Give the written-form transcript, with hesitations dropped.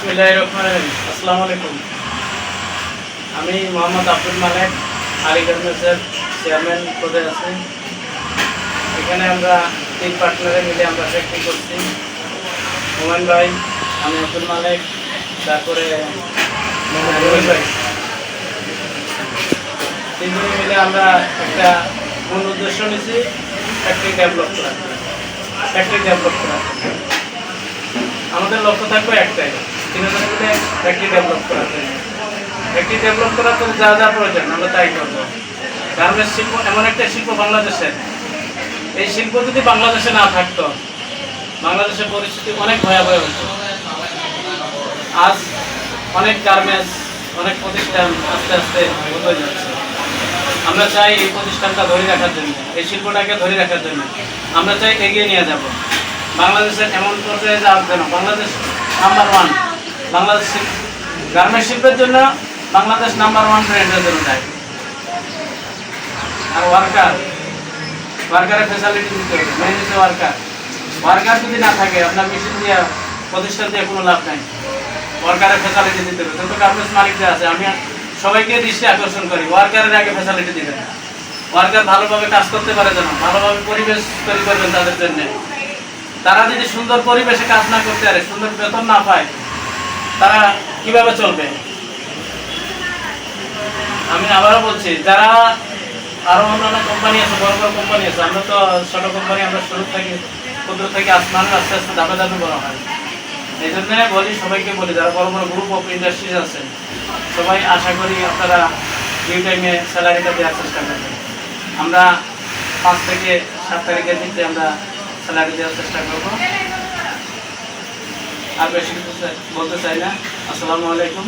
আসসালামু আলাইকুম। আমি মোহাম্মদ আব্দুল মালেক আলী গার্মেন্টসের চেয়ারম্যান পদে আছি। এখানে আমরা 3 পার্টনারে মিলে আমরা ফ্যাক্টরি করছি। হুমায়ুন ভাই, আমি আব্দুল মালেক, তারপরে রহিম ভাই। 3 জনে মিলে আমরা একটা মূল উদ্দেশ্য নিয়েছি ফ্যাক্টরি ডেভেলপ করা। আমাদের লক্ষ্য থাকবে একটাই, 3 জনে মিলে ফ্যাক্টরি ডেভেলপ করা। ফ্যাক্টরি ডেভেলপ করার জন্য যা যা প্রয়োজন আমরা তাই করব। গার্মেন্টস শিল্প এমন একটা শিল্প বাংলাদেশের, এই শিল্প যদি বাংলাদেশে না থাকতো, বাংলাদেশের পরিস্থিতি অনেক ভয়াবহ হতো। আজ অনেক গার্মেন্টস, অনেক প্রতিষ্ঠান আস্তে আস্তে বদলে যাচ্ছে। আমরা চাই এই প্রতিষ্ঠানটা ধরে রাখার জন্য, এই শিল্পটাকে ধরে রাখার জন্য আমরা চাই এগিয়ে নিয়ে যাব। বাংলাদেশের এমন পর্যায়ে যাওয়ার জন্য বাংলাদেশ নাম্বার 1, বাংলাদেশ গার্মেন্টস শিল্পের জন্য বাংলাদেশ নাম্বার 1 ব্র্যান্ডের জন্য যায়। আর ওয়ার্কারের ফ্যাসিলিটি দিতে হবে। মেন হচ্ছে ওয়ার্কার যদি না থাকে, আপনার মেশিন দিয়ে প্রতিষ্ঠান দিয়ে কোনো লাভ নাই। ওয়ার্কারের ফ্যাসিলিটি দিতে হবে। যত গার্মেন্টস মালিকরা আছে, আমি সবাইকে দৃষ্টি আকর্ষণ করি, ওয়ার্কারের আগে ফ্যাসিলিটি দিবেন। ওয়ার্কার ভালোভাবে কাজ করতে পারে যেন, ভালোভাবে পরিবেশ তৈরি করবেন তাদের জন্য। তারা যদি সুন্দর পরিবেশে কাজ না করতে পারে, সুন্দর বেতন না পায়, তারা কিভাবে চলবে? আমি আবারও বলছি, যারা আরো অন্যান্য কোম্পানি আছে, বড় বড় কোম্পানি আছে, আমরা তো ছোট কোম্পানি, আমরা শুরু থেকে ক্ষুদ্র থেকে আসমান আস্তে আস্তে ধাপে ধাপে বড় হয়। এই জন্য বলি, সবাইকে বলি, যারা বড় বড় গ্রুপ অফ ইন্ডাস্ট্রিজ আছে, সবাই আশা করি আপনারা ডিউ টাইমে স্যালারিটা দেওয়ার চেষ্টা করবেন। আমরা 5 থেকে 7 তারিখের দিকে আমরা স্যালারি দেওয়ার চেষ্টা করব। আর বেশি কিছু বলতে চাই না। আসসালামু আলাইকুম।